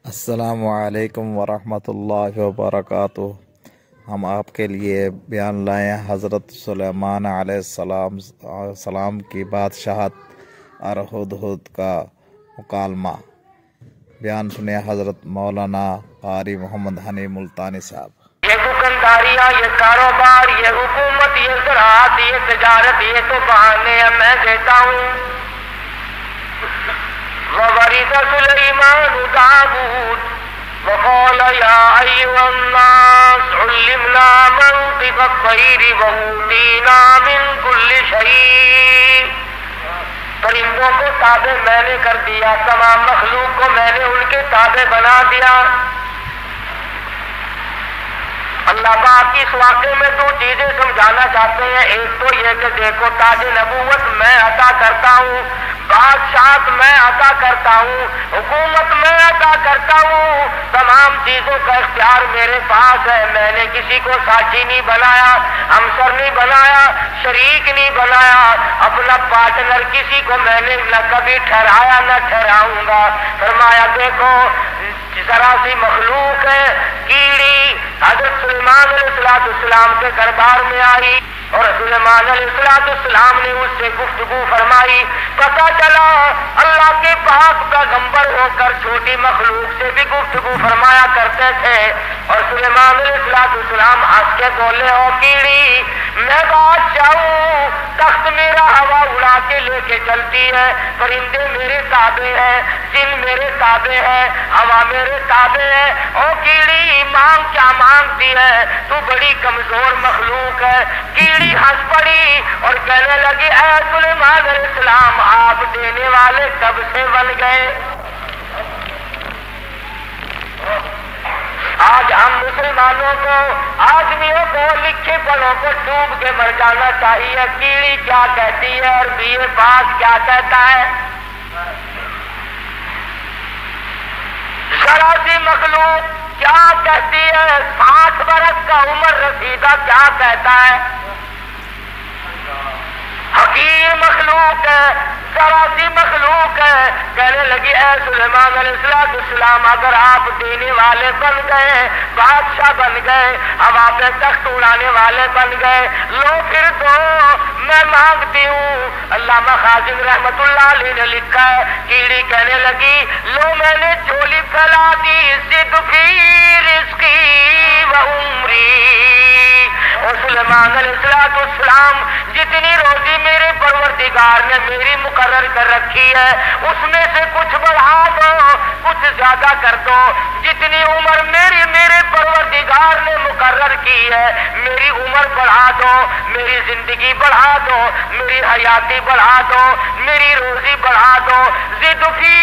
السلام علیکم ورحمۃ اللہ وبرکاتہ۔ ہم آپ کے لیے بیان لائے ہیں حضرت سلیمان علیہ السلام کی بادشاہت اور ہدہد کا مکالمہ۔ بیان سنیں حضرت مولانا قاری محمد حنی ملتانی صاحب۔ یہ دکانداریاں، یہ کاروبار، یہ حکومت، یہ زراعت، یہ تجارت، یہ تو بہانے میں دیتا ہوں۔ وَوَرِثَ سُلَيْمَانُ دَاوُودَ وَقَالَ يَا أَيُّهَا النَّاسُ عُلِّمْنَا مَنطِقَ الطَّيْرِ وَأُوتِينَا مِن كُلِّ شَيْءٍ۔ پرندوں کو تابع میں نے کر دیا، تمام مخلوق کو میں نے ان کے تابع بنا دیا۔ اللہ پاک اس واقعے میں دو چیزیں سمجھانا چاہتے ہیں۔ ایک تو یہ کہ دیکھو، تاج نبوت میں عطا کرتا ہوں، بادشاہت میں عطا کرتا ہوں، حکومت میں عطا کرتا ہوں، تمام چیزوں کا اختیار میرے پاس ہے۔ میں نے کسی کو ساتھی نہیں بنایا، ہمسر نہیں بنایا، شریک نہیں بنایا، اپنا پارٹنر کسی کو میں نے نہ کبھی ٹھہرایا نہ ٹھہراؤں گا۔ فرمایا دیکھو، ذرا سی مخلوق ہے، کیڑی حضرت سلیمان علیہ السلام کے دربار میں آئی اور سلیمان علیہ السلام نے اس سے گفتگو فرمائی۔ پتہ چلا اللہ کے پاک پیغمبر ہو کر چھوٹی مخلوق سے بھی گفتگو فرمایا کرتے تھے۔ اور سلیمان علیہ السلام ہنس کے بولے، او کیڑی، میں بادشاہ ہوں، تخت میرا ہوا اڑا کے لے کے چلتی ہے، پرندے میرے تابع ہیں، جن میرے تابع ہے، ہوا میرے تابع ہے۔ او کیڑی، مانگ کیا مانگتی ہے؟ تو بڑی کمزور مخلوق ہے۔ کیڑی ہنس پڑی اور کہنے لگی، اے سلیمان علیہ السلام، آپ دینے والے کب سے بن گئے؟ آج ہم مسلمانوں کو، آدمیوں کو، لکھے پڑھوں کو ڈوب کے مر جانا چاہیے۔ کیڑی کیا کہتی ہے اور بی اے پاس کیا کہتا ہے؟ ذرا سی مخلوق کیا کہتی ہے؟ 60 برس کا عمر رسیدہ کیا کہتا ہے؟ حقیر مخلوق ہے، ذرا سی مخلوق ہے۔ کہنے لگی، اے سلیمان علیہ السلام، اگر آپ دینے والے بن گئے، بادشاہ بن گئے، اب آپ تخت اڑانے والے بن گئے، لو پھر دو، میں مانگتی ہوں۔ علامہ خازن رحمت اللہ علیہ نے لکھا ہے، کیڑی کہنے لگی، لو میں نے جھولی پھیلا دی، زد فی رزقی و عمری۔ اور سلیمان علیہ السلام، جتنی روزی میرے پروردگار نے میری مقرر کر رکھی ہے، اس میں سے کچھ بڑھا دو، کچھ زیادہ کر دو۔ جتنی عمر میرے پروردگار نے مقرر کی ہے، میری عمر بڑھا دو، میری زندگی بڑھا دو، میری حیاتی بڑھا دو، میری روزی بڑھا دو۔ زد فی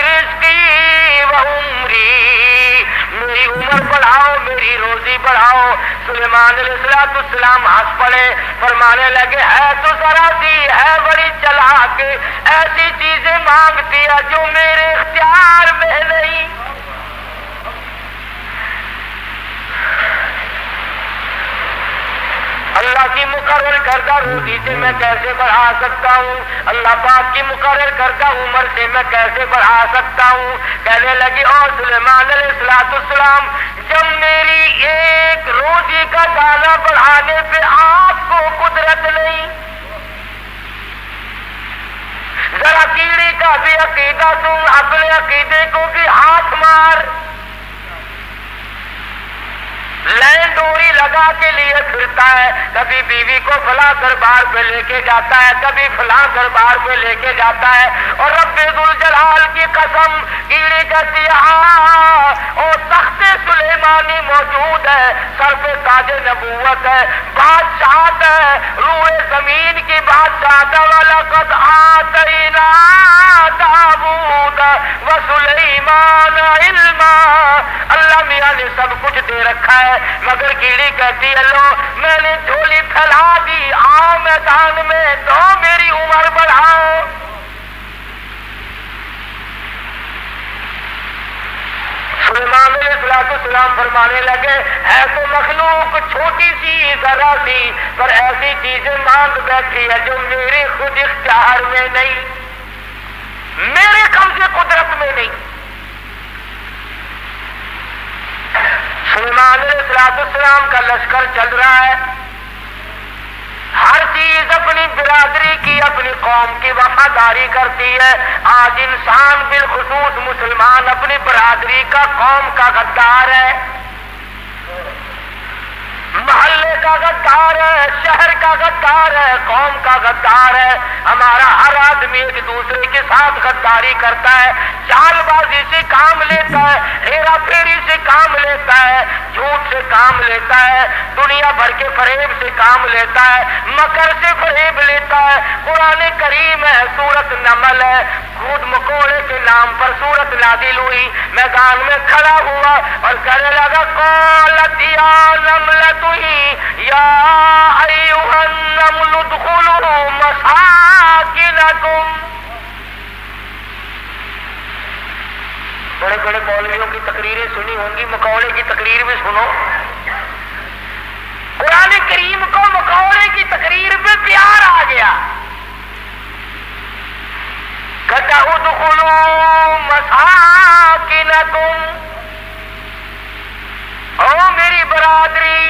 رزقی و عمری، میری عمر بڑھاؤ، میری روزی بڑھاؤ۔ سلیمان علیہ السلام ہنس پڑے، فرمانے لگے، ہے تو ذرا سی ہے بڑی چلاک، ایسی چیزیں مانگتی ہے جو میرے اختیار میں نہیں۔ اللہ کی مقرر کردہ روزی سے میں کیسے بڑھا سکتا ہوں؟ اللہ پاک کی مقرر کردہ عمر سے میں کیسے بڑھا سکتا ہوں؟ کہنے لگی، اور سلیمان علیہ السلام، جب میری ایک روزی کا دانہ بڑھانے پہ آپ کو قدرت نہیں، ذرا کیڑی کا بھی عقیدہ تم اپنے عقیدے کو بھی ہاتھ مار۔ لین ڈوری لگا کے لیے پھرتا ہے، کبھی بیوی کو فلاں دربار پہ لے کے جاتا ہے، کبھی فلاں دربار پہ لے کے جاتا ہے، اور رب ذوالجلال کی قسم، کیڑی کہتی ہے، اور تخت سلیمانی موجود ہے، سر پہ تاج نبوت ہے، بادشاہت ہے، روئے زمین کی بادشاہت، وَلَقَدْ آتَيْنَا دَاوُودَ وَسُلَيْمَانَ عِلْمًا۔ اللہ میاں نے سب کچھ دے رکھا ہے، مگر کیڑی کہتی ہے، لو میں نے جھولی پھیلا دی، آؤ میدان میں، دو میری عمر بڑھاؤ۔ سلیمان علیہ السلام فرمانے لگے، ہے تو مخلوق چھوٹی سی ذرا سی، پر ایسی چیزیں مانگ بیٹھی ہے جو میرے خود اختیار میں نہیں، میرے قبضے قدرت میں نہیں۔ سلیمان علیہ السلام کا لشکر چل رہا ہے، ہر چیز اپنی برادری کی، اپنی قوم کی وفاداری کرتی ہے۔ آج انسان بالخصوص مسلمان اپنی برادری کا، قوم کا غدار ہے، محلے کا غدار ہے، شہر کا غدار ہے، قوم کا غدار ہے۔ ہمارا ہر آدمی ایک دوسرے کے ساتھ غداری کرتا ہے، چال بازی سے کام لیتا ہے، ہیرا پھیری سے کام لیتا ہے، جھوٹ سے کام لیتا ہے، دنیا بھر کے فریب سے کام لیتا ہے، مکر سے فریب لیتا ہے۔ قرآن کریم ہے، سورت نمل ہے، خود مکوڑے کے نام پر سورت نازل ہوئی، میدان میں کھڑا ہوا اور کہنے لگا قالت یا نملۃ یا ایھا النمل ادخلوا مساکنکم۔ بڑے بڑے مولویوں کی تقریریں سنی ہوں گی، مکوڑے کی تقریر بھی سنو۔ قرآن کریم کو مکوڑے کی تقریر پہ پیار آ گیا، کہتا ادخلوا مساکنکم، او میری برادری،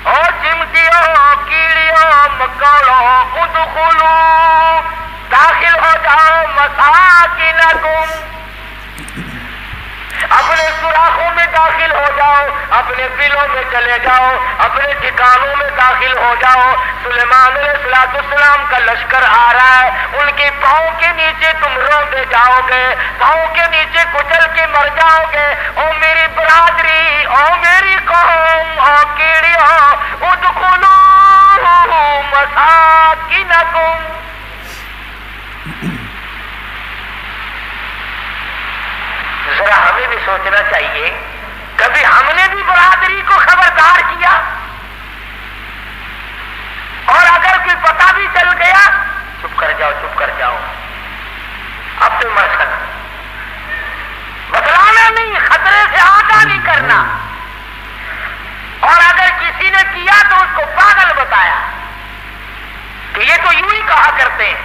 او چمٹیوں، کیڑیوں، مکوڑوں، ادخلوا داخل ہو جاؤ مساکنکم، اپنے سوراخوں میں داخل ہو جاؤ، اپنے بلوں میں چلے جاؤ، اپنے ٹھکانوں میں داخل ہو جاؤ۔ سلیمان علیہ السلام کا لشکر آ رہا ہے، ان کے پاؤں کے نیچے تم روندے جاؤ گے، پاؤں کے نیچے کچل کے مر جاؤ گے۔ او میری برادری، او میری قوم، او کیڑیوں، ادخلوا مساکنکم۔ ذرا ہمیں بھی سوچنا چاہیے، کبھی ہم نے بھی برادری کو خبردار کیا؟ اور اگر کوئی پتہ بھی چل گیا، چپ کر جاؤ، چپ کر جاؤ، اب تو مرسل بتلانا نہیں، خطرے سے آگاہ نہیں کرنا۔ اور اگر کسی نے کیا تو اس کو پاگل بتایا کہ یہ تو یوں ہی کہا کرتے ہیں۔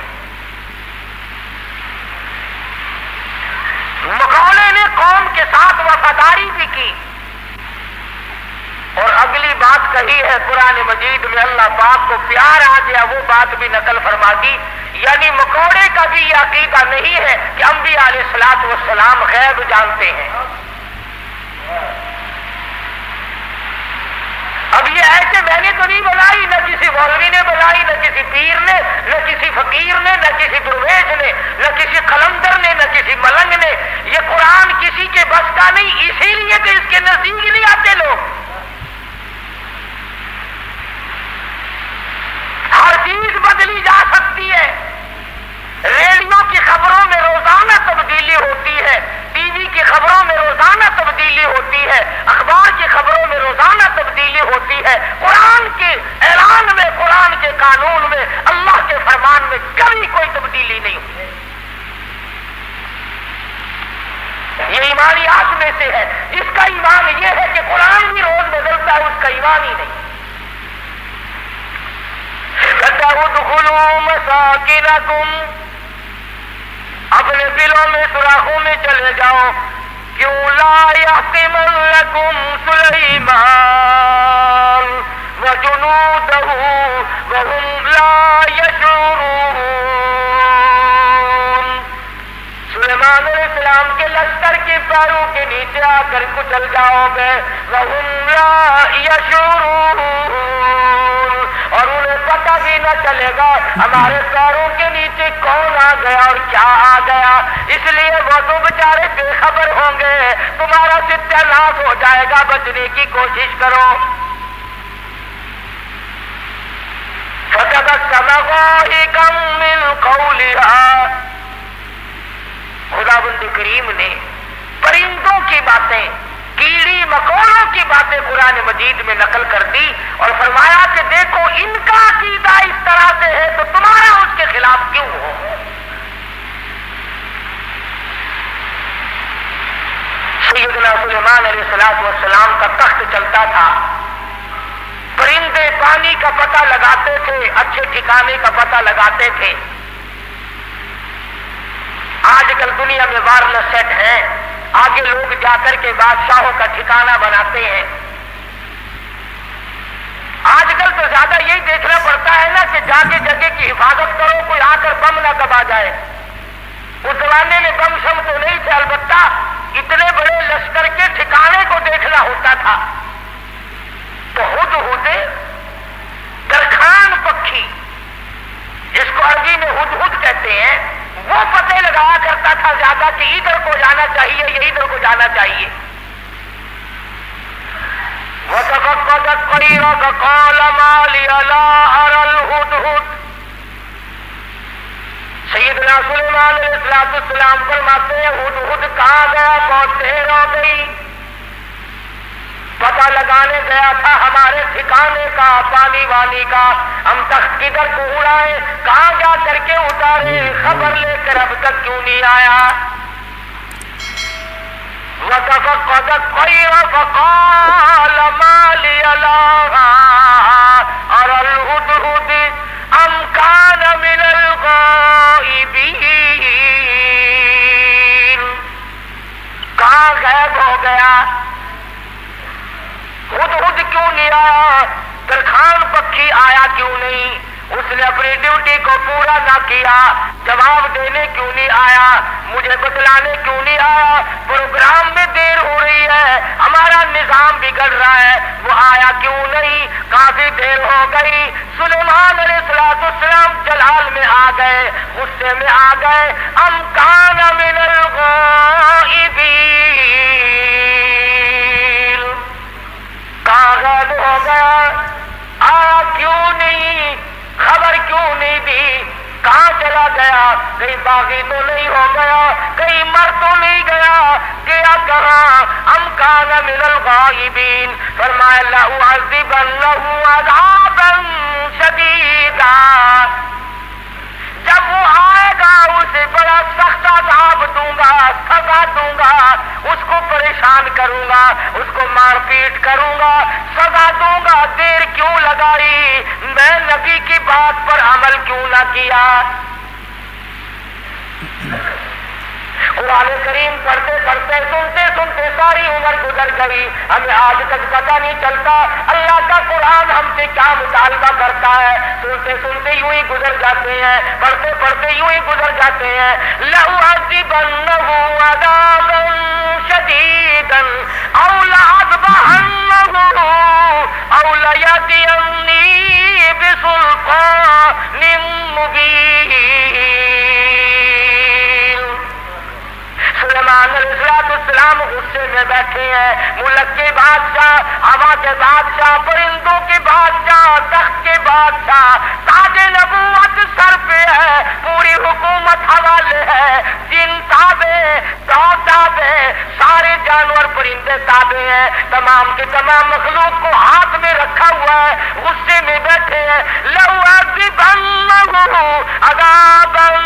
مکوڑے نے قوم کے ساتھ وفاداری بھی کی، اور اگلی بات کہی ہے قرآن مجید میں، اللہ پاک کو پیار آ گیا، وہ بات بھی نقل فرما دی۔ یعنی مکوڑے کا بھی یہ عقیدہ نہیں ہے کہ انبیاء علیہ السلام غیب جانتے ہیں۔ اب یہ ہے کہ میں نے تو نہیں بنائی، نہ کسی مولوی نے بنائی، نہ کسی پیر نے، نہ کسی فقیر نے، نہ کسی درویش نے، نہ کسی قلندر نے، نہ کسی ملنگ نے۔ یہ قرآن کسی کے بس کا نہیں، اسی لیے کہ اس کے نزدیک نہیں آتے لوگ۔ ہر چیز بدلی جا سکتی ہے، ریڈیو کی خبروں میں روزانہ تبدیلی ہوتی ہے، ٹی وی کی خبروں میں روزانہ تبدیلی ہوتی ہے، اخبار کی خبروں میں روزانہ تبدیلی ہوتی ہے۔ قرآن کے اعلان میں، قرآن کے قانون میں، اللہ کے فرمان میں کبھی کوئی تبدیلی نہیں ہوئی۔ یہ ایمانیات میں سے ہے، جس کا ایمان یہ ہے کہ قرآن بھی روز بدلتا ہے، اس کا ایمان ہی نہیں۔ ادخلوا مساکنکم، اپنے بلوں میں، سوراخوں میں چلے جاؤ۔ کیوں لا یحطمنکم سلیمان وجنودہ وہم لا یشعرون۔ سلیمان علیہ السلام کے لشکر کے پیروں کے نیچے آ کر کچل جاؤ گے، وہم لا یشعرون، اور انہیں پتہ بھی نہ چلے گا ہمارے پیروں کے نیچے کون آ گیا اور کیا آ گیا۔ اس لیے وہ تو بیچارے بے خبر ہوں گے، تمہارا ستیہ ناش ہو جائے گا، بچنے کی کوشش کرو۔ فتبسم ضاحكا من قولها، خداوند کریم نے پرندوں کی باتیں، کیڑی مکوڑوں کی باتیں قرآن مجید میں نقل کر دی اور فرمایا کہ دیکھو ان کا عقیدہ اس طرح سے ہے تو تمہارا اس کے خلاف کیوں ہو۔ سیدنا سلیمان علیہ السلام کا تخت چلتا تھا، پرندے پانی کا پتہ لگاتے تھے، اچھے ٹھکانے کا پتہ لگاتے تھے۔ آج کل دنیا میں وائرلیس سیٹ ہیں، آگے لوگ جا کر کے بادشاہوں کا ٹھکانہ بناتے ہیں، آج کل تو زیادہ یہی دیکھنا پڑتا ہے نا کہ جاگے جگہ کی حفاظت کرو، کوئی آ کر بم نہ دبا جائے۔ اس زمانے میں بم شم تو نہیں تھے، البتہ اتنے بڑے لشکر کے ٹھکانے کو دیکھنا ہوتا تھا۔ تو ہدہد درخان پکھی، جس کو عربی میں ہدہد کہتے ہیں، وہ پتے لگایا کرتا تھا زیادہ کہ ادھر کو جانا چاہیے یا ادھر کو جانا چاہیے۔ وَتَفَقَّدَ الطَّيْرَ فَقَالَ مَا لِيَ لَا أَرَى الْهُدْهُدَ۔ سیدنا سلیمان علیہ السلام فرماتے ہیں ہدہد کہاں گیا؟ بہت دیر ہو گئی، پتہ لگانے گیا تھا ہمارے ٹھکانے کا، پانی وانی کا، ہم تخت کدھر کو اڑائے، کہاں جا کر کے اتارے، خبر لے کر اب تک کیوں نہیں آیا؟ وَتَفَقَّدَ الطَّيْرَ فَقَالَ مَا لِيَ لَا أَرَى الْهُدْهُدَ أَمْ كَانَ مِنَ الْغَائِبِينَ۔ کہاں غائب ہو گیا؟ ہدہد کیوں نہیں آیا؟ درخان پکھی آیا کیوں نہیں؟ اس نے اپنی ڈیوٹی کو پورا نہ کیا، جواب دینے کیوں نہیں آیا، مجھے بتلانے کیوں نہیں آیا؟ پروگرام میں دیر ہو رہی ہے، ہمارا نظام بگڑ رہا ہے، وہ آیا کیوں نہیں؟ کافی دیر ہو گئی۔ سلیمان علیہ السلام جلال میں آ گئے، غصے میں آ گئے۔ ام کان من الغائبین، کہاں غائب ہو گیا؟ آیا کیوں نہیں؟ خبر کیوں نہیں دی؟ کہاں چلا گیا؟ کہیں باغی تو نہیں ہو گیا، کہیں مر تو نہیں گیا، گیا کہاں؟ ام کان من الغائبین۔ فرمایا لأعذبنہ عذابا شدیدا، جب وہ آئے گا اسے بڑا سخت عذاب دوں گا، سزا دوں گا، اس کو پریشان کروں گا، اس کو مار پیٹ کروں گا، سزا دوں گا۔ دیر کیوں لگائی؟ میں نبی کی بات پر عمل کیوں نہ کیا؟ قرآن کریم پڑھتے پڑھتے سنتے سنتے ساری عمر گزر گئی، ہمیں آج تک پتہ نہیں چلتا اللہ کا قرآن ہم سے کیا مطالبہ کرتا ہے۔ سنتے سنتے یوں ہی گزر جاتے ہیں، پڑھتے پڑھتے یوں ہی گزر جاتے ہیں۔ لَأُعَذِّبَنَّهُ عَذَابًا شَدِيدًا أَوْ لَأَذْبَحَنَّهُ أَوْ لَيَأْتِيَنِّي بِسُلْطَانٍ مُبِينٍ۔ سلیمان علیہ السلام غصے میں بیٹھے ہیں، ملک کے بادشاہ، ہوا کے بادشاہ، پرندوں کے بادشاہ، تخت کے بادشاہ، تاج نبوت سر پہ ہے، پوری حکومت حوالے ہے، جن تابع، تابع، سارے جانور پرندے تابع ہیں، تمام کے تمام مخلوق کو ہاتھ میں رکھا ہوا ہے، غصے میں بیٹھے ہیں۔ لَأُعَذِّبَنَّهُ عَذَابًا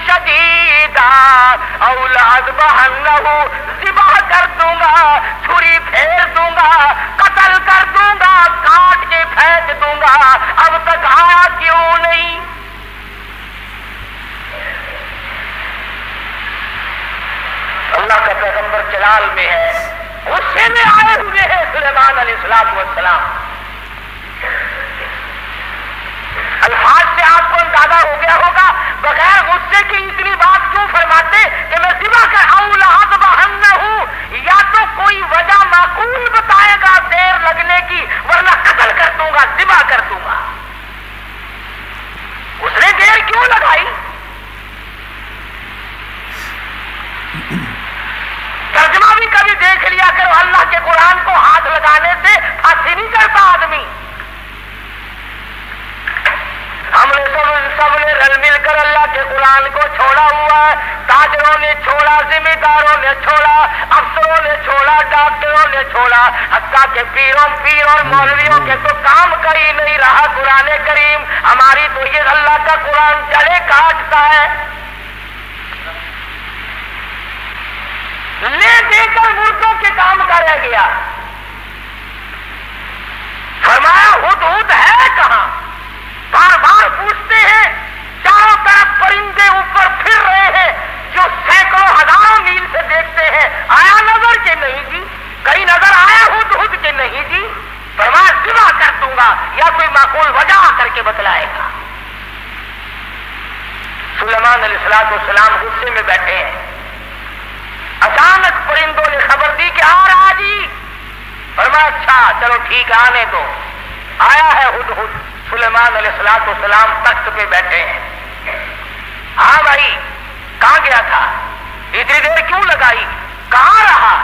شَدِيدًا أَوْ لَأَذْبَحَنَّهُ، ذبح کر دوں گا، چھری پھیر دوں گا، قتل کر دوں گا، کاٹ کے پھینک دوں گا۔ اب تک آیا کیوں نہیں؟ اللہ کا پیغمبر جلال میں ہے، غصے میں آئے ہوئے ہیں سلیمان علیہ السلام۔ الفاظ سے آپ کو اندازہ ہو گیا ہوگا، بغیر غصے کی اتنی بات کیوں فرماتے کہ میں ذبح کر آؤں لأذبحنہ، یا تو کوئی وجہ معقول بتائے گا دیر لگنے کی، ورنہ قتل کر دوں گا، ذبح کر دوں گا۔ اس نے دیر کیوں لگائی؟ ترجمہ بھی کبھی دیکھ لیا کرو، اللہ کے قرآن کو ہاتھ لگانے سے پھانسی نہیں کرتا آدمی۔ ہم نے سب نے رل مل کر اللہ کے قرآن کو چھوڑا ہوا ہے، تاجروں نے چھوڑا، ذمہ داروں نے چھوڑا، افسروں نے چھوڑا، ڈاکٹروں نے چھوڑا، حتیٰ کہ پیر اور مولویوں کے تو کام کا ہی نہیں رہا قرآن کریم۔ ہماری تو یہ اللہ کا قرآن جڑے کاٹتا ہے، لے دے کر مردوں کے کام کا رہ گیا۔ فرمایا ہدہد ہے کہاں؟ بار بار پوچھتے ہیں، چاروں طرف پرندے اوپر پھر رہے ہیں جو سینکڑوں ہزاروں میل سے دیکھتے ہیں، آیا نظر کہ نہیں جی؟ کہیں نظر آیا ہدہد کہ نہیں جی؟ فرمایا ذبح کر دوں گا یا کوئی معقول وجہ کر کے بتلائے گا؟ سلیمان علیہ السلام غصے میں بیٹھے ہیں، اچانک پرندوں نے خبر دی کہ آ رہا جی۔ فرمایا اچھا چلو ٹھیک ہے آنے دو۔ آیا ہے ہدہد، سلیمان علیہ السلام تخت پہ بیٹھے ہیں۔ ہاں بھائی کہاں گیا تھا؟ اتنی دیر کیوں لگائی؟ کہاں رہا؟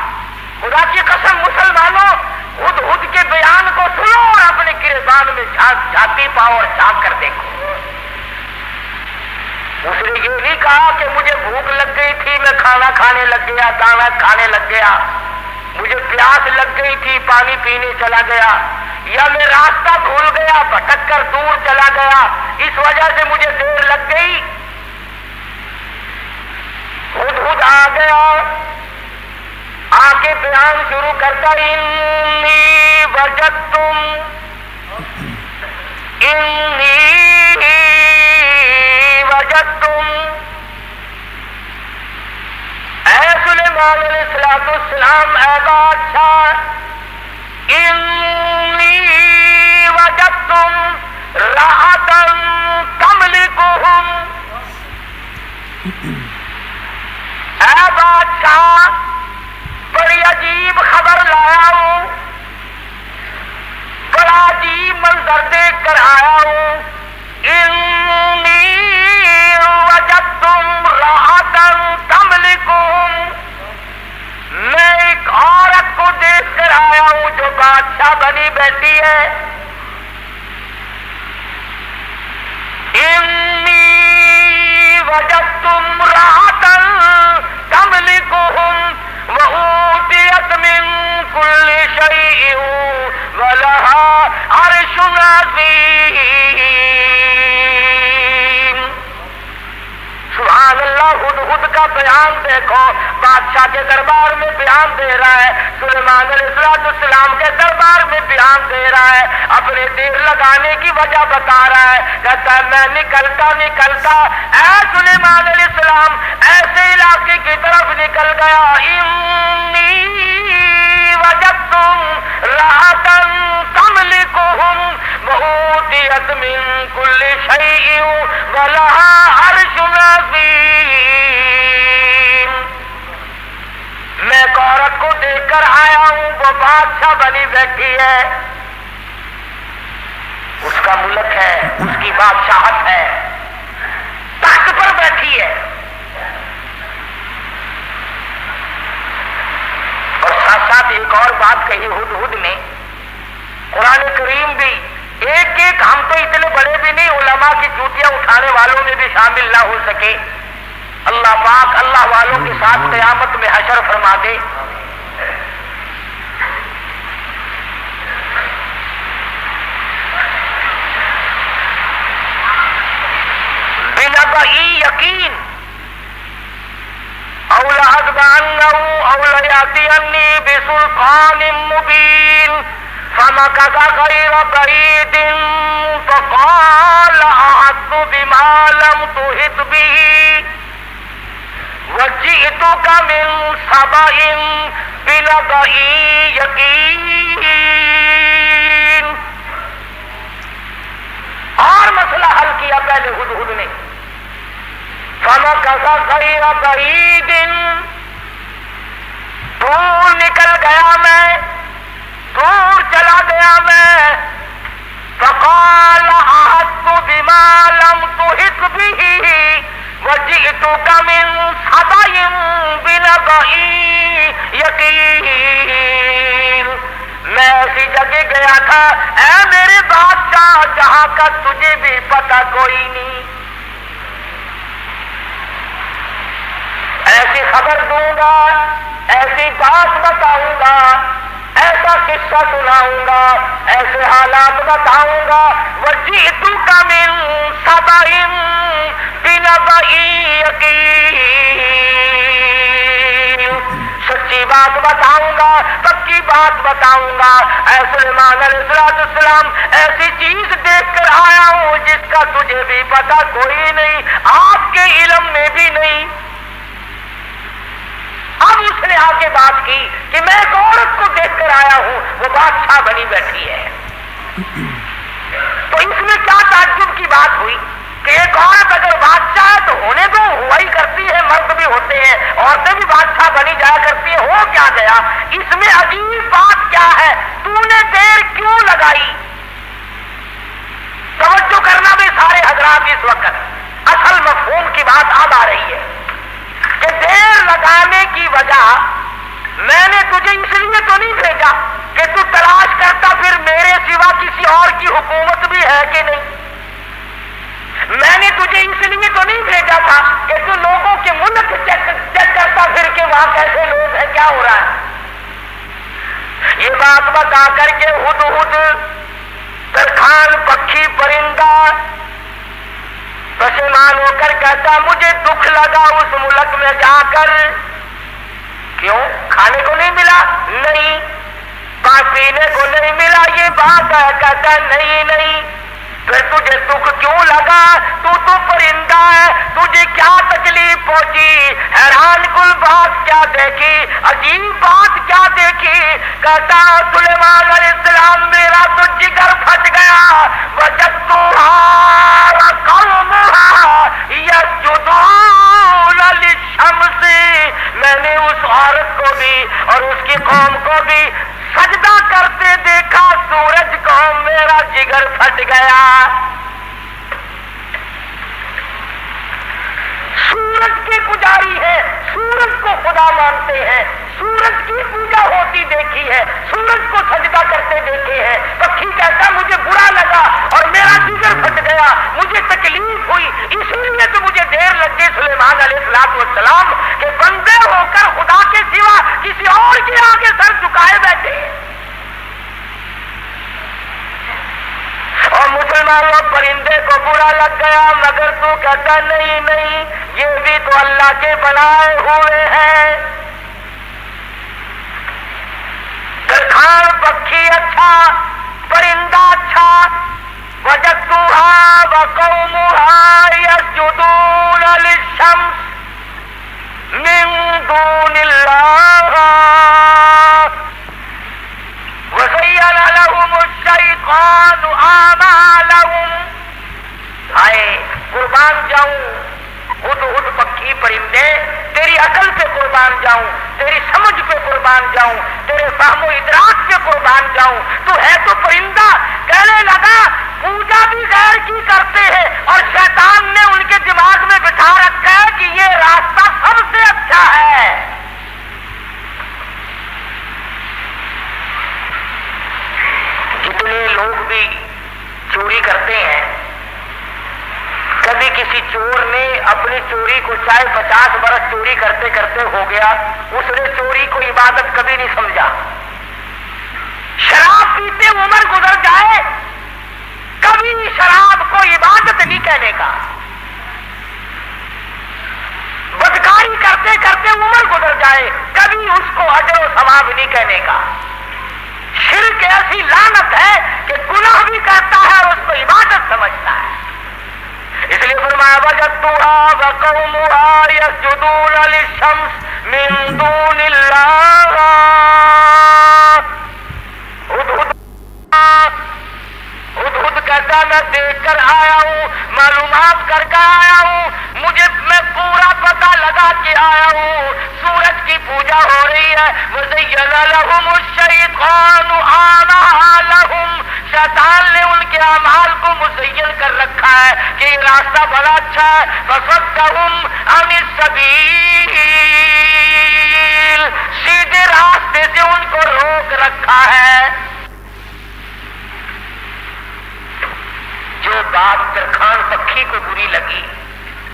خدا کی قسم مسلمانوں ہدہد کے بیان کو سنو اور اپنے گریبان میں جھانتی پاؤ اور جھانک کر دیکھو۔ اس نے یہ نہیں کہا کہ مجھے بھوک لگ گئی تھی میں کھانا کھانے لگ گیا، دانا کھانے لگ گیا، مجھے پیاس لگ گئی تھی پانی پینے چلا گیا، یا میں راستہ بھول گیا بھٹک کر دور چلا گیا اس وجہ سے مجھے دیر لگ گئی۔ ہدہد آ گیا، آ کے بیان شروع کرتا انی وجدتم اے سلیمان علیہ السلام اے بادشاہ، انی وجدتم راحتا تملکہم، اے بادشاہ بڑی عجیب خبر لایا ہوں، بڑا عجیب منظر دیکھ کر آیا ہوں۔ انی وجدتم راحتا تملکہم، میں ایک عورت کو دیکھ کر آیا ہوں جو بادشاہ بنی بیٹھی ہے۔ انی وجدتم راحتا تملکہم وَأُوتِيَتْ مِن كُلِّ شَيْءٍ وَلَهَا عَرْشٌ عَظِيمٌ۔ سبحان اللہ، ہدہد کا بیان دیکھو، بادشاہ کے دربار میں بیان دے رہا ہے، سلیمان علیہ السلام کے دربار میں بیان دے رہا ہے، اپنے دیر لگانے کی وجہ بتا رہا ہے، کہتا ہے میں نکلتا اے سلیمان علیہ السلام ایسے علاقے کی طرف نکل گیا، انی وجدتم راحتا تملکہم وأوتیت من کل شیء ولہا عرش عظیم۔ میں ایک عورت کو دیکھ کر آیا ہوں، وہ بادشاہ بنی بیٹھی ہے، اس کا ملک ہے، اس کی بادشاہت ہے، تخت پر بیٹھی ہے، اور ساتھ ساتھ ایک اور بات کہی ہدہد نے، قرآن کریم بھی ایک ہم تو اتنے بڑے بھی نہیں، علماء کی چوٹیاں اٹھانے والوں میں بھی شامل نہ ہو سکے، اللہ پاک اللہ والوں کے ساتھ قیامت میں حشر فرما دے۔ بنبئی یقین او لأذبحنه او ليأتيني بسلطان مبين فمكث غير بعيد فقال أحطت بما لم تحط به وجئتك من سبأ بنبأ يقين۔ اور مسئلہ حل کیا پہلے ہدہد نے، فمكث غير بعيد، دور نکل گیا میں، دور چلا گیا میں، فقال أحطت بما لم تحط به وجئتك من سبأ بنبأ يقين۔ میں ایسی جگہ گیا تھا اے میرے بادشاہ جہاں کا تجھے بھی پتہ کوئی نہیں، ایسی خبر دوں گا، ایسی بات بتاؤں گا، ایسا قصہ سناؤں گا، ایسے حالات بتاؤں گا، وجئتک من سبأ بنبأ یقین، سچی بات بتاؤں گا، پکی بات بتاؤں گا۔ اے سلیمان علیہ السلام ایسی چیز دیکھ کر آیا ہوں جس کا تجھے بھی پتہ کوئی نہیں، آپ کے علم میں بھی نہیں۔ اب اس نے آگے بات کی کہ میں ایک عورت کو دیکھ کر آیا ہوں، وہ بادشاہ بنی بیٹھی ہے، تو اس میں کیا تعجب کی بات ہوئی کہ ایک عورت اگر بادشاہ ہے تو ہونے تو ہوا ہی کرتی ہے، مرد بھی ہوتے ہیں، عورتیں بھی بادشاہ بنی جایا کرتی ہیں، ہو کیا گیا؟ اس میں عجیب بات کیا ہے؟ تو نے دیر کیوں لگائی؟ توجہ کرنا بھی سارے حضرات اس وقت، اصل مفہوم کی بات اب آ رہی ہے کہ دیر لگانے کی وجہ میں نے تجھے اس لیے تو نہیں بھیجا کہ تو تلاش کرتا پھر میرے سوا کسی اور کی حکومت بھی ہے کہ نہیں. میں نے تجھے اس لیے تو نہیں بھیجا تھا کہ تو لوگوں کے ملک چیک کرتا پھر کے وہاں کیسے لوگ ہیں، کیا ہو رہا ہے. یہ بات بتا کر کے ہدہد ترکھان پکھی پرندہ پشیمان ہو کر کہتا مجھے دکھ لگا اس ملک میں جا کر. کیوں؟ کھانے کو نہیں ملا؟ نہیں. پینے کو نہیں ملا؟ یہ بات ہے. کہتا نہیں. پھر تجھے دکھ کیوں لگا؟ تو پرندہ ہے، تجھے کیا تکلیف پہنچی؟ حیران کن بات کیا دیکھی، عجیب بات کیا دیکھی. کہتا سلیمان علیہ السلام میرا تو جگر پھٹ گیا. وجدتها وقومها يسجدون للشمس، میں نے اس عورت کو بھی اور اس کی قوم کو بھی سجدہ کرتے دیکھا سورج کو. میرا جگر پھٹ گیا. سورج کے پجاری ہے، سورج کو خدا مانتے ہیں، سورج کی پوجا ہوتی دیکھی ہے، سورج کو سجدہ کرتے دیکھے ہیں. پکھی کہتا مجھے برا لگا اور میرا جگر پھٹ گیا، مجھے تکلیف ہوئی، اس لیے تو مجھے دیر لگ گئی. سلیمان علیہ السلام کے بندے ہو کر خدا کے سوا کسی اور کے آگے سر جھکائے بیٹھے. اور مسلمانوں پرندے کو برا لگ گیا، مگر تو کہتا نہیں، یہ بھی تو اللہ کے بنائے ہوئے ہیں. ترکھان پکھی اچھا، پرندہ اچھا. وجدتها وقومها يسجدون للشمس من دون الله وزين لهم الشيطان أعمالهم. ہائے قربان جاؤں ہدہد پکھی پرندے، تیری عقل پہ قربان جاؤں، تیری سمجھ پہ قربان جاؤں، تیرے فہم و ادراک پہ قربان جاؤں. تو ہے تو پرندہ. کہنے لگا پوجا بھی غیر کی کرتے ہیں اور شیطان نے ان کے دماغ میں بٹھا رکھا ہے کہ یہ راستہ سب سے اچھا ہے. کتنے لوگ بھی چوری کرتے ہیں. کبھی کسی چور نے اپنی چوری کو چاہے 50 برس چوری کرتے کرتے ہو گیا، اس نے چوری کو عبادت کبھی نہیں سمجھا. شراب پیتے عمر گزر جائے، کبھی شراب کو عبادت نہیں کہنے کا. بدکاری کرتے کرتے عمر گزر جائے، کبھی اس کو اجر و ثواب نہیں کہنے کا. شرک ایسی لعنت ہے کہ گناہ بھی کرتا ہے اور اس کو عبادت سمجھتا ہے. اس لیے فرمایا وجدتها وقومها يسجدون للشمس من دون الله. ہدہد کہتا میں دیکھ کر آیا ہوں، معلومات کر کے آیا ہوں، میں پورا پتہ لگا کے آیا ہوں. سورج کی پوجا ہو رہی ہے. وزین لهم الشیطان اعمالهم، شیطان نے ان کے اعمال کو مزین کر رکھا ہے کہ یہ راستہ بڑا اچھا ہے. فصدهم عن السبیل، سیدھے راستے سے ان کو روک رکھا ہے. جو بات ترکھان پکھی کو بری لگی،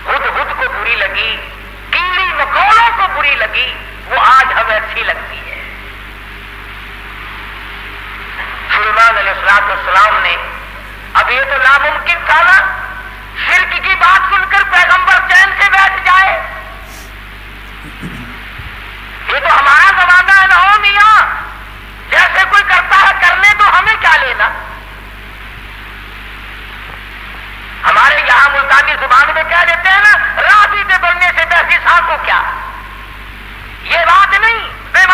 ہدہد کو بری لگی، کیڑی مکوڑوں کو بری لگی، وہ آج ہمیں اچھی لگتی ہے. سلیمان علیہ السلام نے، اب یہ تو ناممکن تھا نا شرک کی بات سن کر پیغمبر چین سے بیٹھ جائے. یہ تو ہمارا زمانہ ہے نا ہو میاں، جیسے کوئی کرتا ہے کرنے تو ہمیں کیا لینا. ہمارے یہاں ملتانی زبان میں کہہ دیتے ہیں نا راضی دے بننے سے بہتی سانپ کو کیا. یہ بات نہیں، بے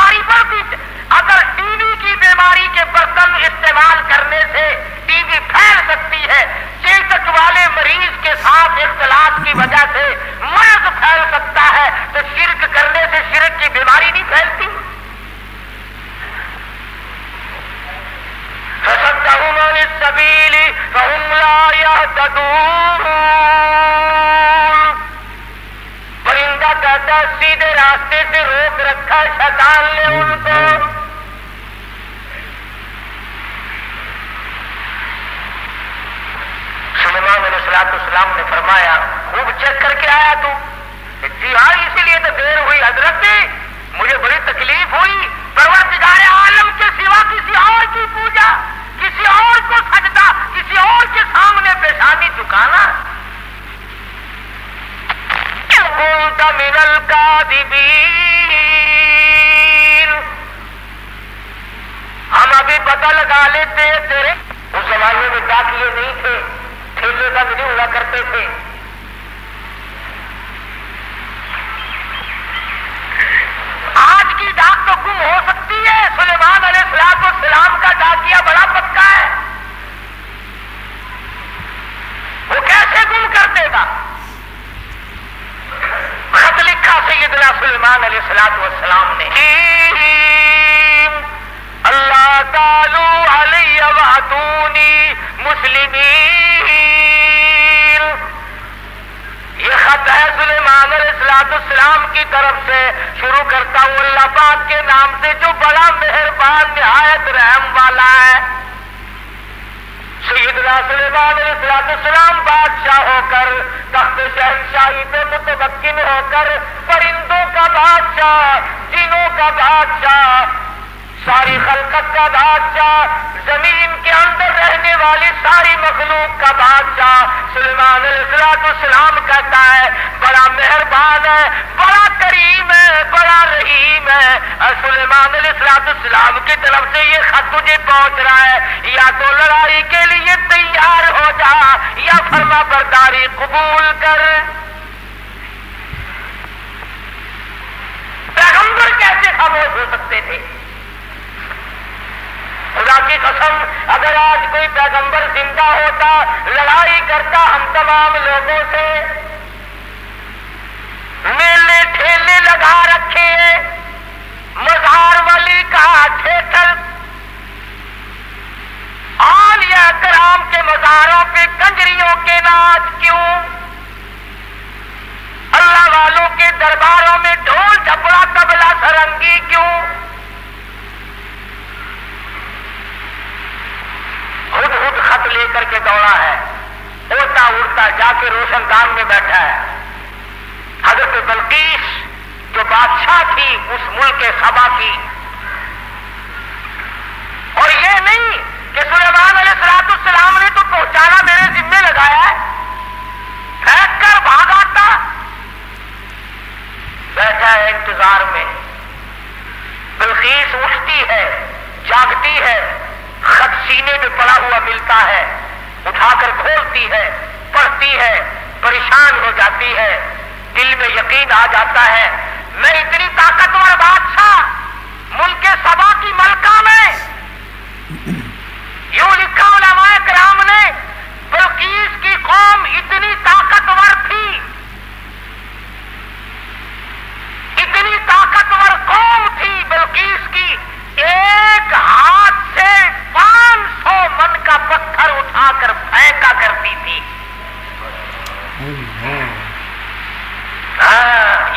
خیالات کی وجہ سے مرض پھیل سکتا ہے تو شرک کرنے سے شرک کی بیماری نہیں پھیلتی؟ فَصَدَّهُمْ عَنِ السَّبِيلِ فَهُمْ لَا يَهْتَدُونَ. پرندہ کہتا ہے سیدھے راستے سے روک رکھا شیطان نے ان کو. سلیمان علیہ السلام نے فرمایا خوب چیک کر کے آیا تو؟ جی ہاں اسی لیے تو دیر ہوئی حضرت، مجھے بڑی تکلیف ہوئی. پروردگار عالم کے سوا کسی اور کی پوجا، کسی اور کو سجدہ، کسی اور کے سامنے پیشانی جھکانا. كنت من الكاذبين. ہم ابھی پتہ لگا لیتے ہیں تیرے. اس زمانے میں ڈاکیے نہیں تھے، ٹھیلے بند نہیں ہوا کرتے تھے. آج کی ڈاک تو گم ہو سکتی ہے، سلیمان علیہ السلام کا ڈاکیا بڑا پکا ہے. وہ کیسے گم کر دے گا؟ خط لکھا سیدنا سلیمان علیہ السلام نے، اللہ تعالی علیہ واتونی مسلمین. یہ خط ہے سلیمان علیہ السلام کی طرف سے. شروع کرتا ہوں اللہ پاک کے نام سے جو بڑا مہربان نہایت رحم والا ہے. سیدنا سلیمان علیہ السلام بادشاہ ہو کر تخت شہنشاہی پہ متمکن ہو کر پرندوں کا بادشاہ، جنوں کا بادشاہ، ساری خلقت کا بادشاہ، زمین کے اندر رہنے والی ساری مخلوق کا بادشاہ سلیمان علیہ السلام کہتا ہے بڑا مہربان ہے، بڑا کریم ہے، بڑا رحیم ہے. اور سلیمان علیہ السلام کی طرف سے یہ خط تجھے پہنچ رہا ہے، یا تو لڑائی کے لیے تیار ہو جا یا فرما برداری قبول کر. پیغمبر کیسے خاموش ہو سکتے تھے؟ خدا کی قسم اگر آج کوئی پیغمبر زندہ ہوتا، لڑائی کرتا ہم تمام لوگوں سے، میلے ٹھیلے لگا رکھے، مزار ولی کا ٹھیٹر، اولیاء کرام کے مزاروں پہ کنجریوں کے ناچ کیوں؟ اللہ والوں کے درباروں میں ڈھول ڈھپڑا طبلہ سرنگی کیوں؟ خود خط لے کر کے دوڑا ہے، اڑتا اڑتا جا کے روشن دان میں بیٹھا ہے. حضرت بلقیس جو بادشاہ تھی اس ملک سبا کی، اور یہ نہیں کہ سلیمان علیہ السلام نے تو پہنچانا میرے ذمہ لگایا ہے، پھینک کر بھاگ آتا. بیٹھا ہے انتظار میں. بلقیس اٹھتی ہے، جاگتی ہے، خط سینے میں پڑا ہوا ملتا ہے، اٹھا کر کھولتی ہے، پڑھتی ہے، پریشان ہو جاتی ہے. دل میں یقین آ جاتا ہے میں اتنی طاقتور بادشاہ ملک سبا کی ملکہ میں. یوں لکھا علماء کرام نے بلقیس کی قوم اتنی طاقتور تھی، اتنی طاقتور قوم تھی بلقیس کی، ایک ہاتھ سے 500 من کا پتھر اٹھا کر پھینکا کرتی تھی.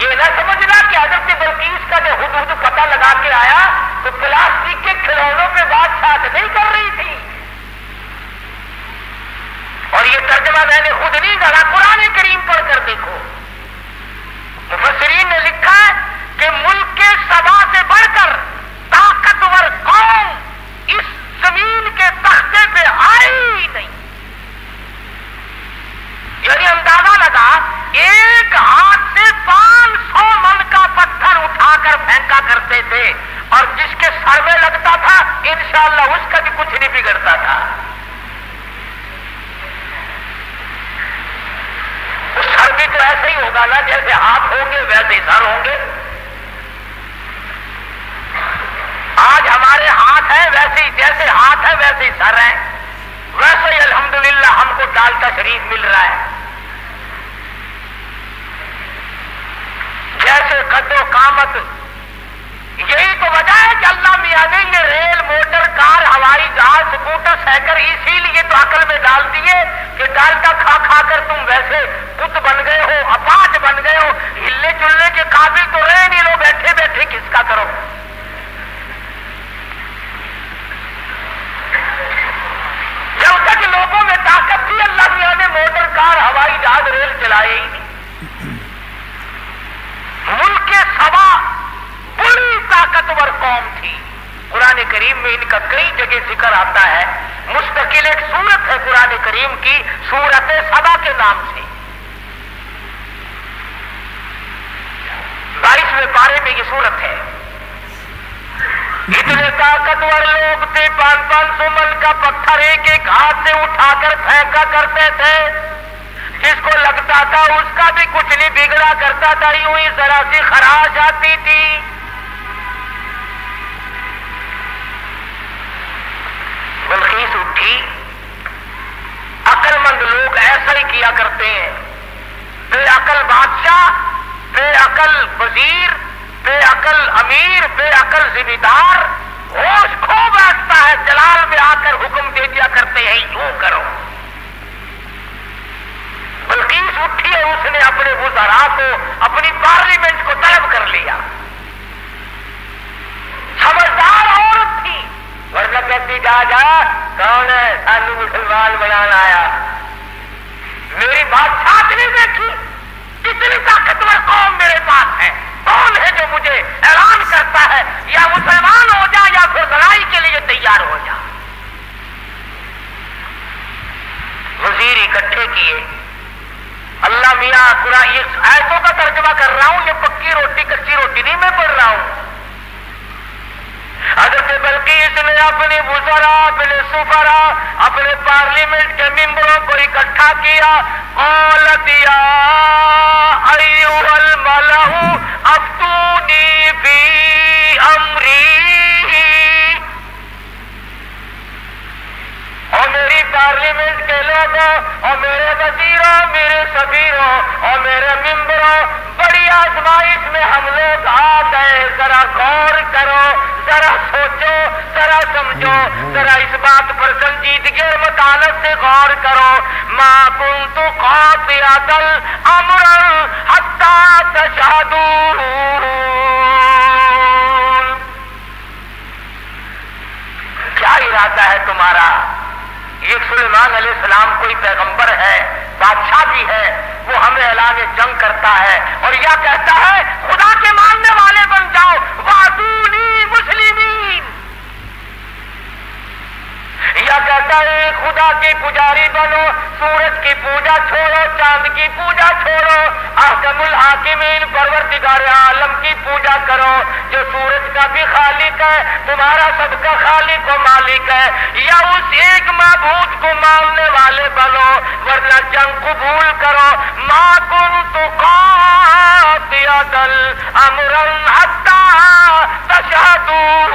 یہ نہ سمجھنا کہ حضرت بلقیس کا جو حدود پتہ لگا کے آیا تو پلاسٹک کے کھلونوں پہ بادشاہ نہیں کر رہی تھی. اور یہ ترجمہ میں نے خود نہیں کرا، قرآن کریم پڑھ کر دیکھو. مفسرین نے لکھا ہے کہ ملک کے سبا سے بڑھ کر طاقتور قوم اس زمین کے تختے پہ آئی ہی نہیں. یعنی اندازہ لگا ایک ہاتھ سے 500 من کا پتھر اٹھا کر پھینکا کرتے تھے، اور جس کے سر میں لگتا تھا انشاءاللہ اس کا بھی کچھ نہیں بگڑتا تھا. اس سر بھی تو ایسے ہی ہوگا نا، جیسے ہاتھ ہوں گے ویسے ہی سر ہوں گے. آج ہمارے ہاتھ ہیں ویسے ہی، جیسے ہاتھ ہے ویسے ہی سر ہیں، ویسے ہی الحمدللہ ہم کو ڈالتا شریف مل رہا ہے. جیسے قد و قامت. یہی تو وجہ ہے کہ اللہ میاں نے یہ ریل، موٹر، کار، ہوائی جہاز، اسکوٹر، سائیکل اسی لیے تو عقل میں ڈال دیے کہ ڈالڈا کھا کھا کر تم ویسے بت بن گئے ہو، اپاہج بن گئے ہو، ہلنے چلنے کے قابل تو رہے نہیں، لو بیٹھے بیٹھے کس کا کرو. جب تک لوگوں میں طاقت تھی اللہ میاں نے موٹر، کار، ہوائی جہاز، ریل چلائے ہی نہیں. ملک کے سوا بڑی طاقتور قوم تھی. قرآن کریم میں ان کا کئی جگہ ذکر آتا ہے. مستقل ایک سورت ہے قرآن کریم کی، سورت سبا کے نام سے. 22ویں پارے میں یہ سورت ہے. اتنے طاقتور لوگ تھے، 500 من کا پتھر ایک ایک ہاتھ سے اٹھا کر پھینکا کرتے تھے. جس کو لگتا تھا اس کا بھی کچھ نہیں بگڑا کرتا تھا، یوں ہی ذرا سی خراش آتی تھی. بلقیس اٹھی. عقل مند لوگ ایسا ہی کیا کرتے ہیں. بے عقل بادشاہ، بے عقل وزیر، بے عقل امیر، بے عقل ذمہ دار ہوش کھو بیٹھتا ہے، جلال میں آ کر حکم دے دیا کرتے ہیں یوں کرو. بلقیس اٹھی ہے، اس نے اپنے وزراء کو، اپنی پارلیمنٹ کو طلب کر لیا. سمجھدار عورت تھی، ورنہ کہتی جا جا کون ہے سانو مسلمان بنانا آیا. میری بادشاہ نہیں دیکھی کتنی طاقتور قوم میرے پاس ہے. کون ہے جو مجھے اعلان کرتا ہے یا مسلمان ہو جا یا پھر لڑائی کے لیے تیار ہو جا. وزیر اکٹھے کیے. اللہ میاں قرآن یہ آیتوں کا ترجمہ کر رہا ہوں، یہ پکی روٹی کچی روٹی نہیں میں پڑھ رہا ہوں. حضرت بلقیس نے اپنے وزراء، اپنے سفراء، اپنے پارلیمنٹ کے ممبروں کو اکٹھا کیا. قالت یا ایھا الملأ افتونی فی امری. اور میری پارلیمنٹ کے لوگوں اور میرے وزیروں، میرے سفیروں اور میرے ممبروں، بڑی آزمائش میں ہم لوگ آ گئے. ذرا غور کرو، ذرا سوچو، ذرا سمجھو، ذرا اس بات پر سنجیدگی اور متانت سے غور کرو. ما کنت قاطعۃ امرا حتی تشہدون. کیا ارادہ ہے تمہارا؟ یہ سلیمان علیہ السلام کوئی پیغمبر ہے، بادشاہ بھی ہے، وہ ہمیں اعلان جنگ کرتا ہے اور یا کہتا ہے خدا کے ماننے والے بن جاؤ، وَأْتُونِي مُسْلِمِينَ. یا کہتا ہے خدا کی پجاری بنو، سورج کی پوجا چھوڑو، چاند کی پوجا چھوڑو، احکم الحاکمین پروردگار عالم کی پوجا کرو جو سورج کا بھی خالق ہے، تمہارا سب کا خالق و مالک ہے. یا اس ایک معبود کو ماننے والے بنو ورنہ جنگ قبول کرو. ما کنت قاطعۃ امرا حتی تشہدون.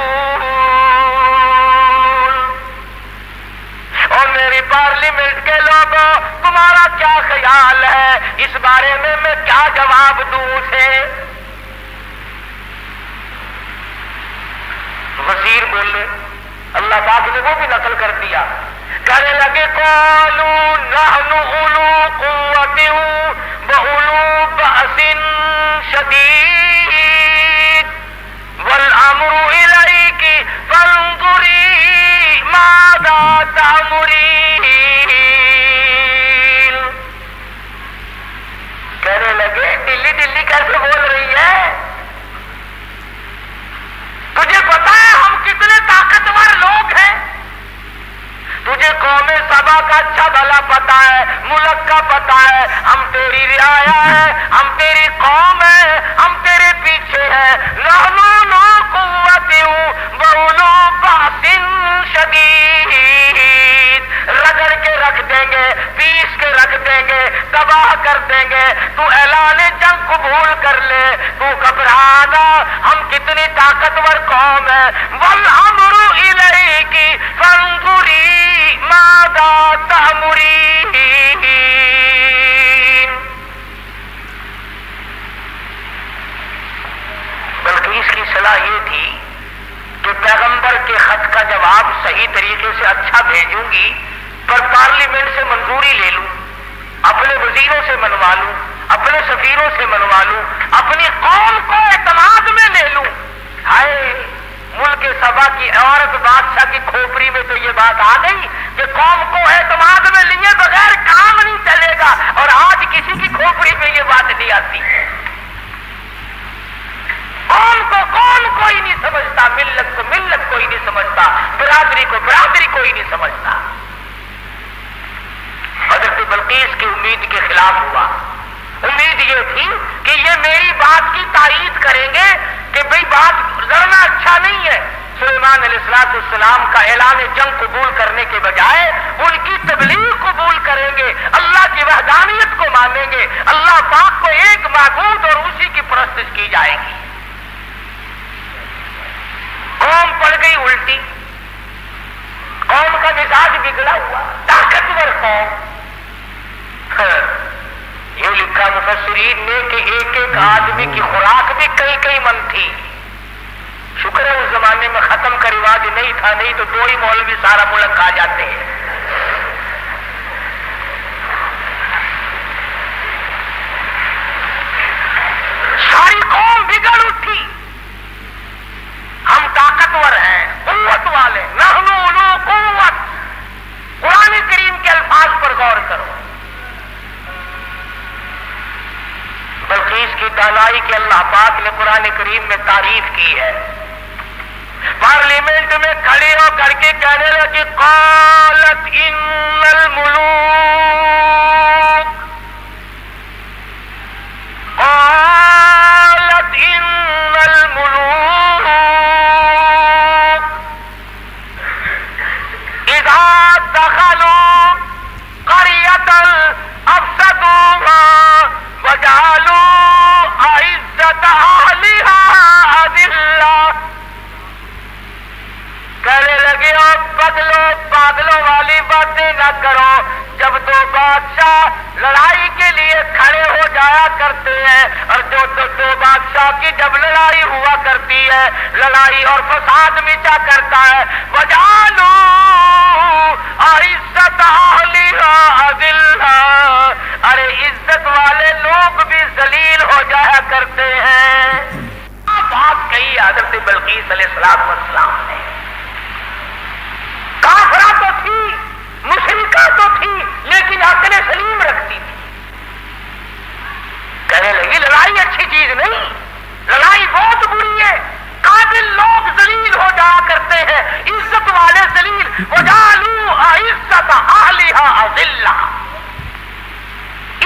اور میری پارلیمنٹ کے لوگوں تمہارا کیا خیال ہے اس بارے میں کیا جواب دوں اسے؟ وزیر بولے، اللہ پاک نے وہ بھی نقل کر دیا. کہنے لگے قالوا نحن اولو قوت واولو بأس شدید والامر الیک فانظری ماذا تأمرین. کہنے لگے دلی دلی کیسے بول رہی ہے؟ تجھے پتا ہے ہم کتنے طاقتور لوگ ہیں؟ تجھے قوم سبا کا اچھا بھلا پتا ہے، ملک کا پتا ہے. ہم تیری رعایا ہے، ہم تیری قوم ہے، ہم تیرے پیچھے ہیں. نحن اولو قوت واولو بأس شدید. رگڑ کے رکھ دیں گے، پیس کے رکھ دیں گے، تباہ کر دیں گے. تو اعلان جنگ قبول کر لے، تو گھبرانا، ہم کتنی طاقتور قوم ہے. والامر الیک فانظری ماذا تأمرین. صحیح طریقے سے اچھا بھیجوں گی، پر پارلیمنٹ سے منظوری لے لوں، اپنے وزیروں سے منوا لوں، اپنے سفیروں سے منوا لوں، اپنی قوم کو اعتماد میں لے لوں. ہائے ملک سبا کی عورت بادشاہ کی کھوپڑی میں تو یہ بات آ گئی کہ قوم کو اعتماد میں لیے بغیر کام نہیں چلے گا، اور آج کسی کی کھوپڑی میں یہ بات نہیں آتی ہے. قوم کو قوم کوئی نہیں سمجھتا، ملت کو ملت کوئی نہیں سمجھتا، برادری کو برادری کوئی نہیں سمجھتا. حضرت بلقیس کی امید کے خلاف ہوا. امید یہ تھی کہ یہ میری بات کی تائید کریں گے کہ بھئی بات لڑنا اچھا نہیں ہے. سلیمان علیہ السلام کا اعلان جنگ قبول کرنے کے بجائے ان کی تبلیغ قبول کریں گے، اللہ کی وحدانیت کو مانیں گے، اللہ پاک کو ایک معبود اور اسی کی پرستش کی جائے گی. قوم پڑ گئی الٹی، قوم کا مزاج بگڑا ہوا، طاقتور قوم. یہ لکھا مفسرین نے کہ ایک ایک آدمی کی خوراک بھی کئی من تھی. شکر ہے اس زمانے میں ختم کا رواج نہیں تھا، نہیں تو 2 ہی مولوی سارا ملک کھا جاتے ہیں. ساری قوم بگڑ اٹھی. ہم طاقتور ہیں، قوت والے، نحن اولو قوت. قرآن کریم کے الفاظ پر غور کرو. بلقیس کی دانائی کے اللہ پاک نے قرآن کریم میں تعریف کی ہے. پارلیمنٹ میں کھڑے ہو کر کے کہنے لگے قالت ان الملوک، قالت ان الملوک اذا دخلوا قرية افسدوها وجعلوا اعزة اهلها اذلة. کہنے لگے اور پاگلوں والی باتیں نہ کرو. جب 2 بادشاہ لڑائی کے لیے کھڑے ہو جایا کرتے ہیں، اور جو 2 بادشاہ کی جب لڑائی ہوا کرتی ہے، لڑائی اور فساد مچا کرتا ہے، وجعلوا اعزة اهلها اذلة. ارے عزت والے لوگ بھی ذلیل ہو جایا کرتے ہیں. بات کہی حضرت بلقیس علیہ السلام نے. کافرہ تو تھی، مشرکہ تو تھی، لیکن عقل سلیم رکھتی تھی. کہنے لگی لڑائی اچھی چیز نہیں، لڑائی بہت بری ہے. قابل لوگ ذلیل ہو جایا کرتے ہیں، عزت والے ذلیل. وجعلوا اعزة اهلها اذلة.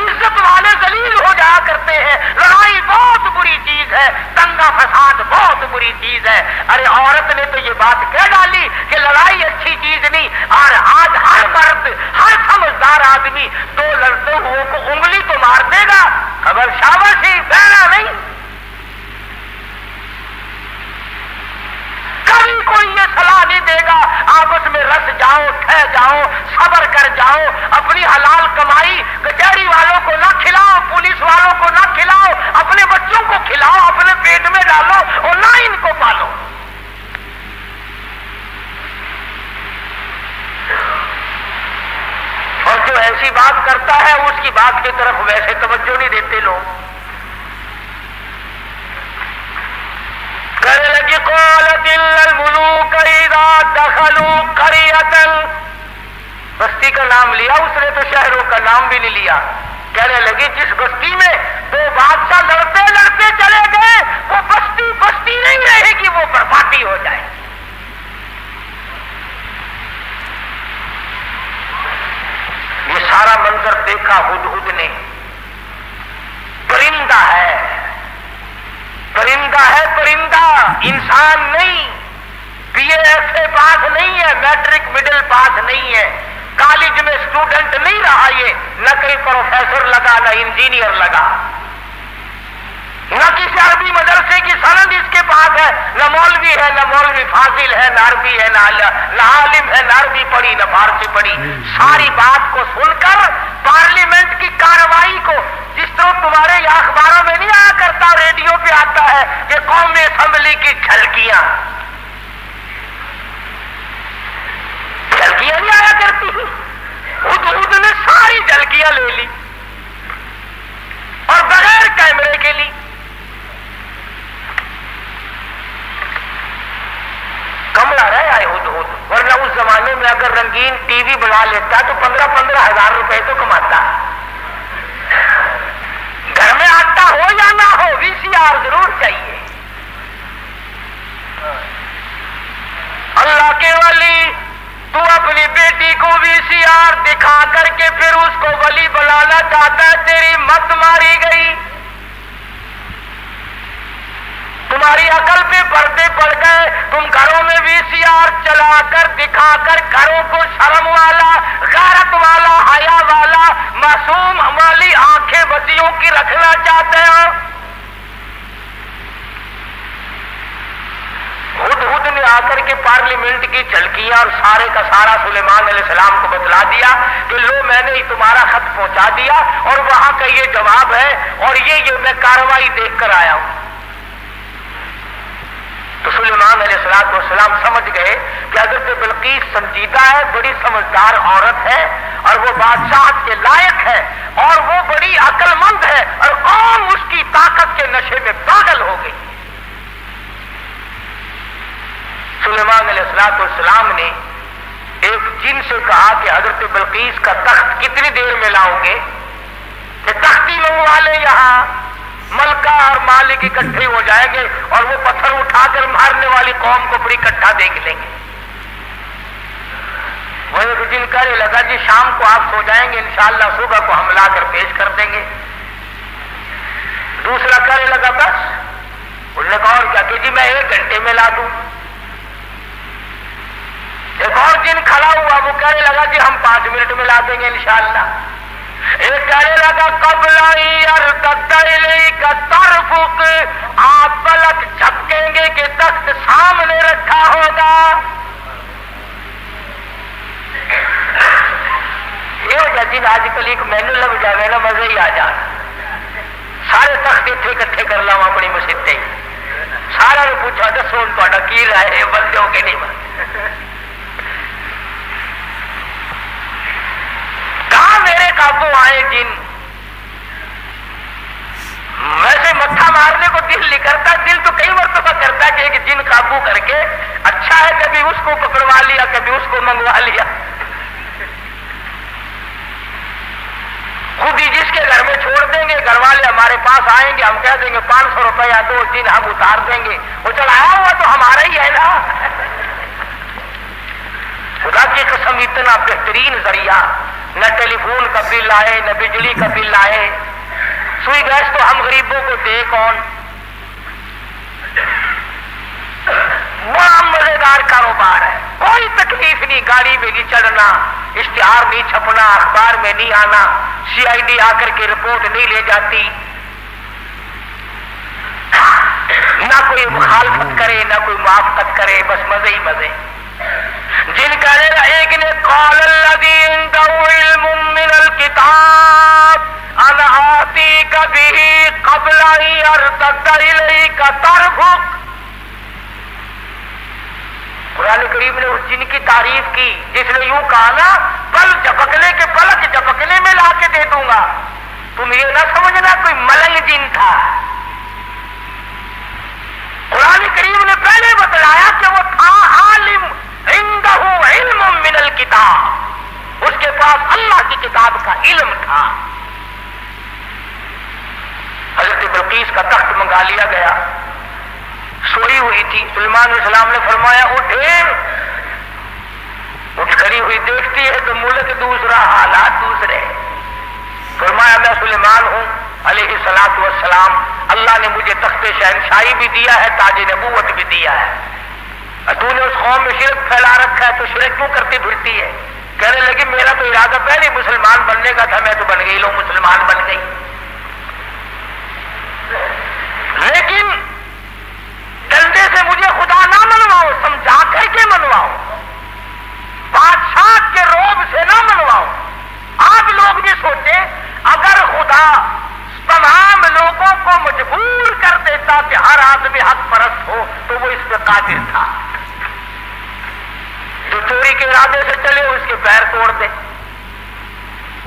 عزت والے ذلیل ہو جایا کرتے ہیں. لڑائی بہت بری چیز ہے، دنگا فساد بہت بری چیز ہے. ارے عورت نے تو یہ بات کہہ ڈالی کہ لڑائی اچھی چیز نہیں، اور آج ہر مرد، ہر سمجھدار آدمی 2 لڑتے ہوئے کو انگلی تو مار دے گا، خبر شاباشی بہنا نہیں. کبھی کوئی یہ صلاح نہیں دے گا آپس میں رس جاؤ، ٹھہ جاؤ، صبر کر جاؤ، اپنی حلال کمائی کچہری والوں کو نہ کھلاؤ، پولیس والوں کو نہ کھلاؤ، اپنے بچوں کو کھلاؤ، اپنے پیٹ میں ڈالو اور نہ ان کو پالو. اور جو ایسی بات کرتا ہے اس کی بات کی طرف ویسے توجہ نہیں دیتے لوگ. کہنے لگی قالت ان الملوک اذا دخلوا قرية. بستی کا نام لیا اس نے تو شہروں کا نام بھی نہیں لیا. کہنے لگی جس بستی میں 2 بادشاہ لڑتے لڑتے چلے گئے، وہ بستی بستی نہیں رہے گی، وہ بربادی ہو جائے. یہ سارا منظر دیکھا ہدہد نے. پرندہ ہے، پرندہ ہے، پرندہ، انسان نہیں. BA FA پاس نہیں ہے، میٹرک مڈل پاس نہیں ہے، کالج میں اسٹوڈنٹ نہیں رہا. یہ نہ کہیں پروفیسر لگا، نہ انجینئر لگا، نہ کسی عربی مدرسے کی سند اس کے پاس ہے، نہ مولوی ہے، نہ مولوی فاضل ہے، نہ عربی ہے، نہ عالم ہے، نہ عربی پڑھی نہ فارسی پڑھی. ساری بات کو سن کر پارلیمنٹ کی کارروائی کو، جس طرح تمہارے یا اخباروں میں نہیں آیا کرتا، ریڈیو پہ آتا ہے کہ قومی اسمبلی کی جھلکیاں، گاڑیاں لے لی اور بغیر کیمرے کے لی. کمڑا رہا ہے ہدہد، ورنہ اس زمانے میں اگر رنگین ٹی وی بنا لیتا تو 15,000 روپے تو کماتا. گھر میں آتا ہو یا نہ ہو VCR ضرور چاہیے. اللہ کے ولی، تو اپنی بیٹی کو VCR دکھا کر کے پھر اس کو ولی بنانا چاہتا ہے، تیری مت ماری گئی. تمہاری عقل پہ پردے پڑ گئے، تم گھروں میں VCR چلا کر دکھا کر گھروں کو شرم والا، غیرت والا، حیا والا، معصوم والی آنکھیں بچیوں کی رکھنا چاہتے ہو. ہدہد نے آ کر کے پارلیمنٹ کی جھلکیاں اور سارے کا سارا سلیمان علیہ السلام کو بتلا دیا کہ لو میں نے تمہارا خط پہنچا دیا اور وہاں کا یہ جواب ہے اور یہ میں کارروائی دیکھ کر آیا ہوں. تو سلیمان علیہ السلام سمجھ گئے کہ حضرت بلقیس سنجیدہ ہے، بڑی سمجھدار عورت ہے اور وہ بادشاہت کے لائق ہے اور وہ بڑی عقل مند ہے اور قوم اس کی طاقت کے نشے میں پاگل ہو گئی. سلیمان علیہ السلام نے ایک جن سے کہا کہ حضرت بلقیس کا تخت کتنی دیر میں لاؤ گے؟ کہ تختی منگوا لے، یہاں ملکہ اور مالک اکٹھے ہو جائیں گے اور وہ پتھر اٹھا کر مارنے والی قوم کو پوری اکٹھا دیکھ لیں گے. وہ ایک دن کہنے لگا جی شام کو آپ سو جائیں گے، انشاءاللہ صبح کو ہم لا کر پیش کر دیں گے. دوسرا کہنے لگا بس. انہوں نے کہا اور کیا کہ جی میں 1 گھنٹے میں لا دوں. ایک اور جن کھڑا ہوا وہ کہنے لگا جی ہم 5 منٹ میں لا دیں گے انشاءاللہ. ایک کہنے لگا قبل یرتد الیک طرفک، آپ پلک جھپکیں گے کہ تخت سامنے رکھا ہوگا. یہ ہو جاتی نا آج کل ایک مینو لگ جائے نا مزے ہی آ جان. سارے تخت اکٹھے کر لاؤ اپنی مسیطے، سارا نے پوچھا دسو تا کی رائے بندے ہو کہ نہیں بندے. کہاں میرے قابو آئے جن. ویسے متھا مارنے کو دل نہیں کرتا، دل تو کئی مرتبہ کرتا ہے کہ ایک جن قابو کر کے اچھا ہے کبھی اس کو پکڑوا لیا کبھی اس کو منگوا لیا. خود ہی جس کے گھر میں چھوڑ دیں گے گھر والے ہمارے پاس آئیں گے، ہم کہہ دیں گے 500 روپیہ دو، جن ہم اتار دیں گے. وہ چڑھایا ہوا تو ہمارا ہی ہے نا. خدا کی قسم اتنا بہترین ذریعہ، نہ ٹیلی فون کا بل آئے نہ بجلی کا بل آئے. سوئی گیس تو ہم غریبوں کو دے کون. بڑا مزیدار کاروبار ہے، کوئی تکلیف نہیں، گاڑی میں نہیں چڑھنا، اشتہار نہیں چھپنا، اخبار میں نہیں آنا، CID آ کر کے رپورٹ نہیں لے جاتی، نہ کوئی مخالفت کرے نہ کوئی موافقت کرے، بس مزے ہی مزے. جن کا ایک نے قال الذی عنده علم من الکتاب انا آتیک به قبل ان یرتد الیک طرفک. قرآن کریم نے اس جن کی تعریف کی جس نے یوں کہا نا پل جھپکنے کے پلک جھپکنے میں لا کے دے دوں گا. تم یہ نہ سمجھنا کوئی ملنگ جن تھا. قرآن کریم نے پہلے بتلایا کہ وہ تھا عالم، عنده علم من الکتاب، اس کے پاس اللہ کی کتاب کا علم تھا. حضرت بلقیس کا تخت منگا لیا گیا، سوئی ہوئی تھی. سلیمان علیہ السلام نے فرمایا اٹھے. اٹھ کھڑی ہوئی دیکھتی ہے تو ملک دوسرا حالات دوسرے. فرمایا میں سلیمان ہوں علیہ الصلوۃ والسلام، اللہ نے مجھے تخت شہنشاہی بھی دیا ہے، تاج نبوت بھی دیا ہے. تو نے اس قوم میں شرک پھیلا رکھا ہے تو شرک کیوں کرتی پھرتی ہے؟ کہنے لگی میرا تو ارادہ پہلے مسلمان بننے کا تھا، میں تو بن گئی، لو مسلمان بن گئی. لیکن ڈنڈے سے مجھے خدا نہ منواؤ، سمجھا کر کے منواؤ، بادشاہ کے روب سے نہ منواؤ. آپ لوگ بھی سوچیں اگر خدا تمام لوگوں کو مجبور کر دیتا کہ ہر آدمی حق پرست ہو تو وہ اس پہ قادر تھا. جو چوری کے ارادے سے چلے اس کے پیر توڑ دے.